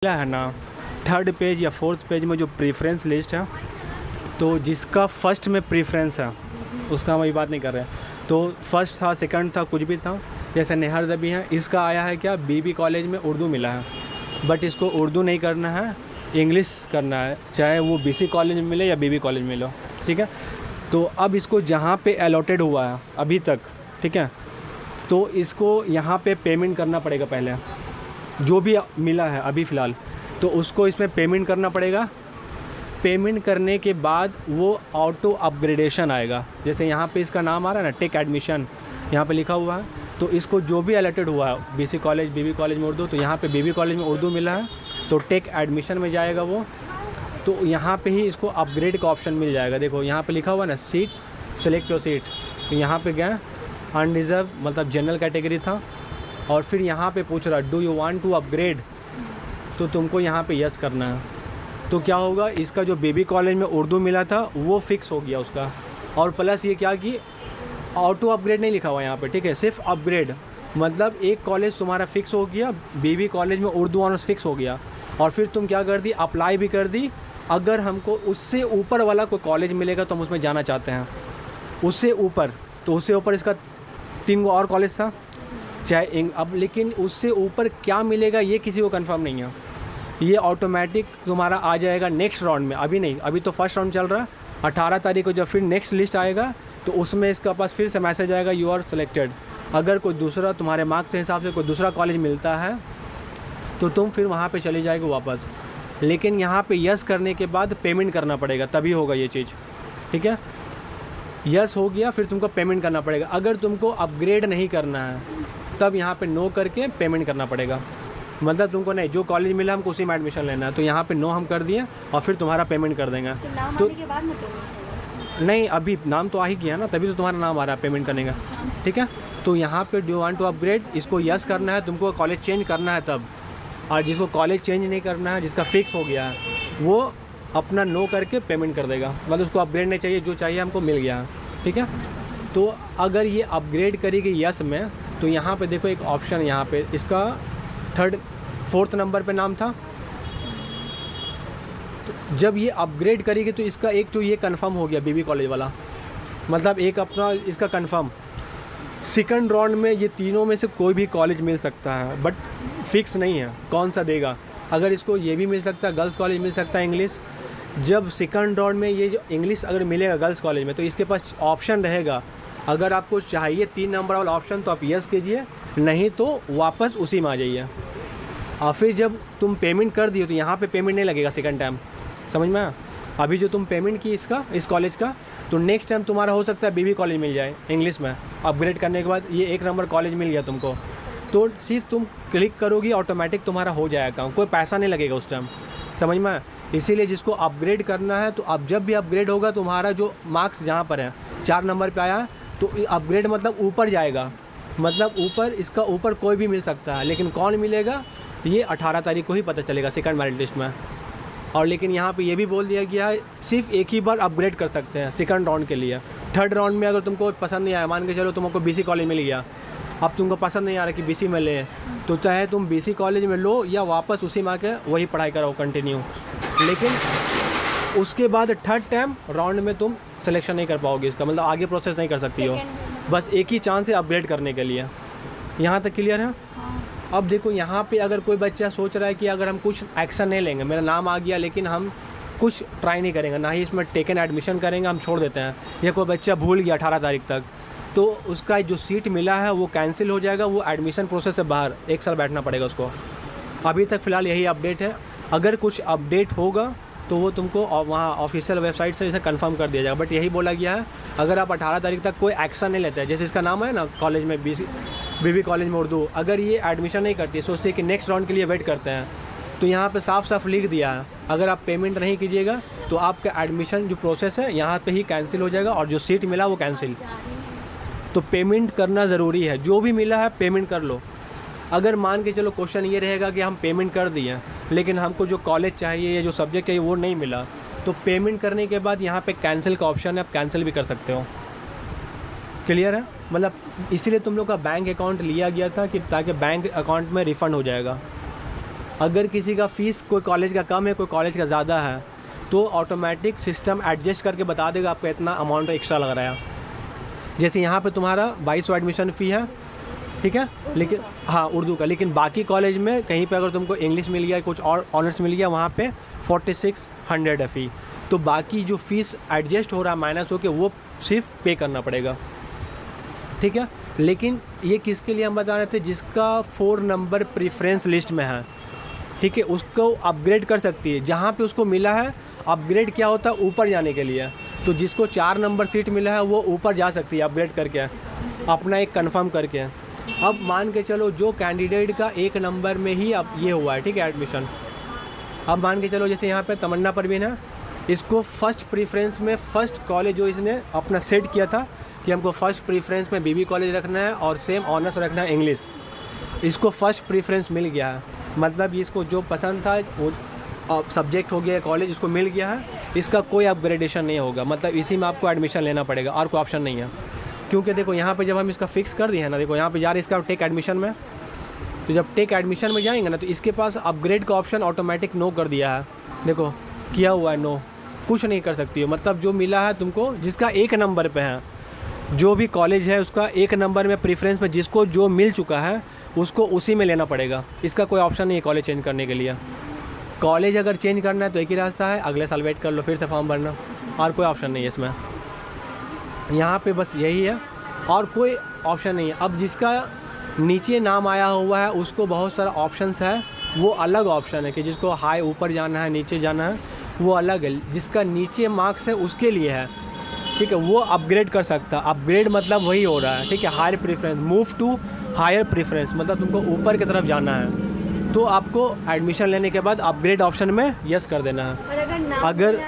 मिला है ना, थर्ड पेज या फोर्थ पेज में जो प्रेफरेंस लिस्ट है, तो जिसका फर्स्ट में प्रेफरेंस है उसका हम अभी बात नहीं कर रहे हैं। तो फर्स्ट था, सेकंड था, कुछ भी था, जैसे नेहर दबी है, इसका आया है क्या, बीबी कॉलेज में उर्दू मिला है, बट इसको उर्दू नहीं करना है, इंग्लिश करना है, चाहे वो बीसी कॉलेज में मिले या बीबी कॉलेज में मिलो, ठीक है। तो अब इसको जहाँ पे अलॉटेड हुआ है अभी तक, ठीक है, तो इसको यहाँ पे पेमेंट करना पड़ेगा पहले, जो भी मिला है अभी फ़िलहाल, तो उसको इसमें पेमेंट करना पड़ेगा। पेमेंट करने के बाद वो ऑटो अपग्रेडेशन आएगा, जैसे यहाँ पे इसका नाम आ रहा है ना, टेक एडमिशन यहाँ पे लिखा हुआ है, तो इसको जो भी अलॉटेड हुआ है बीसी कॉलेज, बीबी कॉलेज में उर्दू, तो यहाँ पे बीबी कॉलेज में उर्दू मिला है तो टेक एडमिशन में जाएगा वो, तो यहाँ पे ही इसको अपग्रेड का ऑप्शन मिल जाएगा। देखो यहाँ पे लिखा हुआ है ना, सीट सेलेक्ट योर सीट, तो यहाँ पे गए, अनरिजर्व मतलब जनरल कैटेगरी था, और फिर यहाँ पे पूछ रहा do you want to upgrade, तो तुमको यहाँ पे यस करना है। तो क्या होगा, इसका जो बेबी कॉलेज में उर्दू मिला था वो फिक्स हो गया उसका, और प्लस ये क्या कि ऑटो अपग्रेड नहीं लिखा हुआ यहाँ पे, ठीक है, सिर्फ अपग्रेड, मतलब एक कॉलेज तुम्हारा फिक्स हो गया, बेबी कॉलेज में उर्दू ऑनर्स फिक्स हो गया, और फिर तुम क्या कर दी, अप्लाई भी कर दी। अगर हमको उससे ऊपर वाला कोई कॉलेज मिलेगा तो हम उसमें जाना चाहते हैं, उससे ऊपर, तो उससे ऊपर इसका 3 और कॉलेज था चाहे अब, लेकिन उससे ऊपर क्या मिलेगा ये किसी को कंफर्म नहीं है। ये ऑटोमेटिक तुम्हारा आ जाएगा नेक्स्ट राउंड में, अभी नहीं, अभी तो फर्स्ट राउंड चल रहा है। 18 तारीख को जब फिर नेक्स्ट लिस्ट आएगा तो उसमें इसका पास फिर से मैसेज आएगा यू आर सेलेक्टेड। अगर कोई दूसरा तुम्हारे मार्क्स के हिसाब से कोई दूसरा कॉलेज मिलता है तो तुम फिर वहाँ पे चले जाएगा वापस, लेकिन यहाँ पे यस करने के बाद पेमेंट करना पड़ेगा, तभी होगा ये चीज़, ठीक है। यस हो गया फिर तुमको पेमेंट करना पड़ेगा। अगर तुमको अपग्रेड नहीं करना है तब यहाँ पे नो करके पेमेंट करना पड़ेगा, मतलब तुमको नहीं, जो कॉलेज मिला हमको उसी में एडमिशन लेना है, तो यहाँ पे नो हम कर दिए और फिर तुम्हारा पेमेंट कर देंगे। तो नाम तो आने के बाद में पेमेंट नहीं, अभी नाम तो आ ही गया ना, तभी तो तुम्हारा नाम आ रहा है पेमेंट करने का, ठीक है। तो यहाँ पे डू वांट टू अपग्रेड, इसको यस करना है, तुमको कॉलेज चेंज करना है तब, और जिसको कॉलेज चेंज नहीं करना है, जिसका फिक्स हो गया है, वो अपना नो करके पेमेंट कर देगा, मतलब उसको अपग्रेड नहीं चाहिए, जो चाहिए हमको मिल गया, ठीक है। तो अगर ये अपग्रेड करेगी यस में, तो यहाँ पे देखो एक ऑप्शन, यहाँ पे इसका 4th नंबर पे नाम था, तो जब ये अपग्रेड करेगी तो इसका एक तो ये कंफर्म हो गया बीबी कॉलेज वाला, मतलब एक अपना इसका कंफर्म। सेकंड राउंड में ये तीनों में से कोई भी कॉलेज मिल सकता है, बट फिक्स नहीं है कौन सा देगा। अगर इसको ये भी मिल सकता है, गर्ल्स कॉलेज मिल सकता है इंग्लिश। जब सेकंड राउंड में ये जो इंग्लिश अगर मिलेगा गर्ल्स कॉलेज में, तो इसके पास ऑप्शन रहेगा, अगर आपको चाहिए 3 नंबर वाला ऑप्शन तो आप यस कीजिए, नहीं तो वापस उसी में आ जाइए। और फिर जब तुम पेमेंट कर दिए तो यहाँ पे पेमेंट नहीं लगेगा सेकंड टाइम, समझ में आया? अभी जो तुम पेमेंट की इसका, इस कॉलेज का, तो नेक्स्ट टाइम तुम्हारा हो सकता है बीबी कॉलेज मिल जाए इंग्लिश में, अपग्रेड करने के बाद ये 1 नंबर कॉलेज मिल गया तुमको, तो सिर्फ तुम क्लिक करोगी, ऑटोमेटिक तुम्हारा हो जाएगा काम, कोई पैसा नहीं लगेगा उस टाइम, समझ में आया? इसीलिए जिसको अपग्रेड करना है, तो अब जब भी अपग्रेड होगा तुम्हारा जो मार्क्स जहाँ पर है 4 नंबर पे आया है, तो अपग्रेड मतलब ऊपर जाएगा, मतलब ऊपर, इसका ऊपर कोई भी मिल सकता है, लेकिन कौन मिलेगा ये 18 तारीख को ही पता चलेगा सेकंड मेरिट लिस्ट में। और लेकिन यहाँ पे ये भी बोल दिया गया है सिर्फ एक ही बार अपग्रेड कर सकते हैं सेकंड राउंड के लिए। थर्ड राउंड में अगर तुमको पसंद नहीं आया, मान के चलो तुमको बीसी कॉलेज मिल गया, अब तुमको पसंद नहीं आ रहा कि बीसी में ले, तो चाहे तुम बीसी कॉलेज में लो या वापस उसी में आके वही पढ़ाई कराओ कंटिन्यू, लेकिन उसके बाद थर्ड टाइम राउंड में तुम सिलेक्शन नहीं कर पाओगे, इसका मतलब आगे प्रोसेस नहीं कर सकती हो, बस एक ही चांस है अपग्रेड करने के लिए। यहाँ तक क्लियर है? अब देखो यहाँ पे अगर कोई बच्चा सोच रहा है कि अगर हम कुछ एक्शन नहीं लेंगे, मेरा नाम आ गया लेकिन हम कुछ ट्राई नहीं करेंगे, ना ही इसमें टेकन एडमिशन करेंगे, हम छोड़ देते हैं, या कोई बच्चा भूल गया 18 तारीख तक, तो उसका जो सीट मिला है वो कैंसिल हो जाएगा, वो एडमिशन प्रोसेस से बाहर 1 साल बैठना पड़ेगा उसको। अभी तक फ़िलहाल यही अपडेट है, अगर कुछ अपडेट होगा तो वो तुमको वहाँ ऑफिशियल वेबसाइट से इसे कंफर्म कर दिया जाएगा, बट यही बोला गया है अगर आप 18 तारीख तक कोई एक्शन नहीं लेते हैं, जैसे इसका नाम है ना कॉलेज में बीबी कॉलेज में उर्दू, अगर ये एडमिशन नहीं करती, सोचते कि नेक्स्ट राउंड के लिए वेट करते हैं, तो यहाँ पे साफ साफ लिख दिया है अगर आप पेमेंट नहीं कीजिएगा तो आपका एडमिशन जो प्रोसेस है यहाँ पे ही कैंसिल हो जाएगा, और जो सीट मिला वो कैंसिल। तो पेमेंट करना ज़रूरी है, जो भी मिला है पेमेंट कर लो। अगर मान के चलो क्वेश्चन ये रहेगा कि हम पेमेंट कर दिए लेकिन हमको जो कॉलेज चाहिए या जो सब्जेक्ट चाहिए वो नहीं मिला, तो पेमेंट करने के बाद यहाँ पे कैंसिल का ऑप्शन है, आप कैंसिल भी कर सकते हो। क्लियर है? मतलब इसीलिए तुम लोग का बैंक अकाउंट लिया गया था कि ताकि बैंक अकाउंट में रिफ़ंड हो जाएगा। अगर किसी का फ़ीस कोई कॉलेज का कम है, कोई कॉलेज का ज़्यादा है, तो ऑटोमेटिक सिस्टम एडजस्ट करके बता देगा आपको इतना अमाउंट एक्स्ट्रा लग रहा है। जैसे यहाँ पे तुम्हारा 2200 एडमिशन फ़ी है, ठीक है, लेकिन हाँ उर्दू का, लेकिन बाकी कॉलेज में कहीं पे अगर तुमको इंग्लिश मिल गया, कुछ और ऑनर्स मिल गया, वहाँ पे 4600 है फ़ी। तो बाकी जो फ़ीस एडजस्ट हो रहा है माइनस होकर, वो सिर्फ पे करना पड़ेगा, ठीक है। लेकिन ये किसके लिए हम बता रहे थे, जिसका 4 नंबर प्रेफरेंस लिस्ट में है, ठीक है, उसको अपग्रेड कर सकती है। जहाँ पे उसको मिला है, अपग्रेड क्या होता है, ऊपर जाने के लिए। तो जिसको 4 नंबर सीट मिला है वो ऊपर जा सकती है अपग्रेड करके, अपना एक कंफर्म करके। अब मान के चलो जो कैंडिडेट का 1 नंबर में ही अब ये हुआ है, ठीक है, एडमिशन। अब मान के चलो जैसे यहाँ पे तमन्ना परवीन है, इसको फर्स्ट प्रेफरेंस में फर्स्ट कॉलेज जो इसने अपना सेट किया था कि हमको फर्स्ट प्रेफरेंस में बीबी कॉलेज रखना है और सेम ऑनर्स रखना है इंग्लिश, इसको फर्स्ट प्रेफरेंस मिल गया है। मतलब इसको जो पसंद था वो सब्जेक्ट हो गया, कॉलेज इसको मिल गया है, इसका कोई अपग्रेडेशन नहीं होगा। मतलब इसी में आपको एडमिशन लेना पड़ेगा और कोई ऑप्शन नहीं है। क्योंकि देखो यहाँ पे जब हम इसका फिक्स कर दिए हैं ना, देखो यहाँ पे जा रहे इसका टेक एडमिशन में, तो जब टेक एडमिशन में जाएंगे ना तो इसके पास अपग्रेड का ऑप्शन ऑटोमेटिक नो कर दिया है। देखो किया हुआ है नो, कुछ नहीं कर सकती हो। मतलब जो मिला है तुमको, जिसका 1 नंबर पे है, जो भी कॉलेज है उसका 1 नंबर में प्रेफरेंस में जिसको जो मिल चुका है उसको उसी में लेना पड़ेगा। इसका कोई ऑप्शन नहीं है कॉलेज चेंज करने के लिए। कॉलेज अगर चेंज करना है तो एक ही रास्ता है, अगले साल वेट कर लो, फिर से फॉर्म भरना, और कोई ऑप्शन नहीं है इसमें। यहाँ पे बस यही है और कोई ऑप्शन नहीं है। अब जिसका नीचे नाम आया हुआ है उसको बहुत सारा ऑप्शंस है, वो अलग ऑप्शन है कि जिसको हाई ऊपर जाना है, नीचे जाना है, वो अलग है। जिसका नीचे मार्क्स है उसके लिए है, ठीक है, वो अपग्रेड कर सकता है। अपग्रेड मतलब वही हो रहा है, ठीक है, higher preference, move to higher preference, मतलब तुमको ऊपर की तरफ जाना है। तो आपको एडमिशन लेने के बाद अपग्रेड ऑप्शन में यस कर देना है। और अगर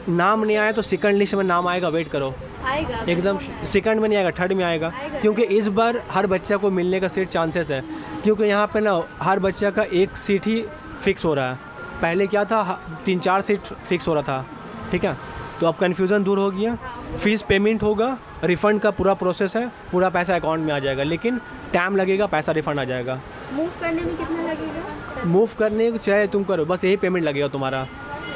नाम नाम नहीं आया तो सेकंड लिस्ट में नाम आएगा, वेट करो, आएगा एकदम सेकंड में नहीं आएगा, थर्ड में आएगा। क्योंकि इस बार हर बच्चा को मिलने का सीट चांसेस है, क्योंकि यहाँ पे ना हर बच्चा का 1 सीट ही फिक्स हो रहा है। पहले क्या था, 3-4 सीट फिक्स हो रहा था, ठीक है। तो अब कन्फ्यूज़न दूर हो गया, फ़ीस पेमेंट होगा, रिफ़ंड का पूरा प्रोसेस है, पूरा पैसा अकाउंट में आ जाएगा, लेकिन टाइम लगेगा, पैसा रिफ़ंड आ जाएगा। मूव करने में कितना लगेगा? मूव करने को चाहे तुम करो, बस यही पेमेंट लगेगा तुम्हारा।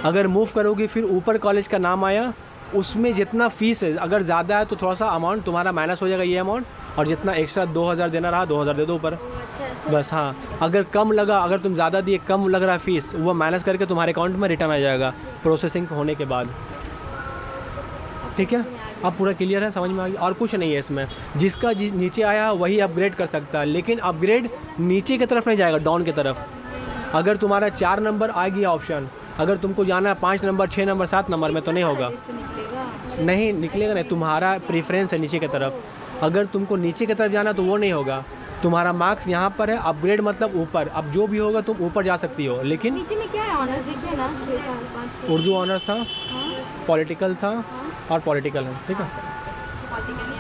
अगर मूव करोगे फिर ऊपर कॉलेज का नाम आया, उसमें जितना फ़ीस है अगर ज़्यादा है तो थोड़ा सा अमाउंट तुम्हारा माइनस हो जाएगा ये अमाउंट, और जितना एक्स्ट्रा 2000 देना रहा 2000 दे दो ऊपर, अच्छा बस। हाँ, अगर कम लगा, अगर तुम ज़्यादा दिए, कम लग रहा है फ़ीस, वो माइनस करके तुम्हारे अकाउंट में रिटर्न आ जाएगा प्रोसेसिंग होने के बाद, ठीक है। अब पूरा क्लियर है, समझ में आ गया। और कुछ नहीं है इसमें, जिसका नीचे आया वही अपग्रेड कर सकता है, लेकिन अपग्रेड नीचे की तरफ नहीं जाएगा, डाउन की तरफ। अगर तुम्हारा 4 नंबर आ गया ऑप्शन, अगर तुमको जाना है 5 नंबर, 6 नंबर, 7 नंबर में, तो नहीं होगा, नहीं निकलेगा, नहीं, तुम्हारा प्रेफरेंस है नीचे की तरफ। अगर तुमको नीचे की तरफ जाना तो वो नहीं होगा, तुम्हारा मार्क्स यहाँ पर है, अपग्रेड मतलब ऊपर। अब जो भी होगा तुम ऊपर जा सकती हो, लेकिन नीचे में क्या है? ऑनर्स देखिए ना, 6 साल 5 उर्दू ऑनर्स था, पॉलिटिकल था और पॉलिटिकल है, ठीक है। पॉलिटिकल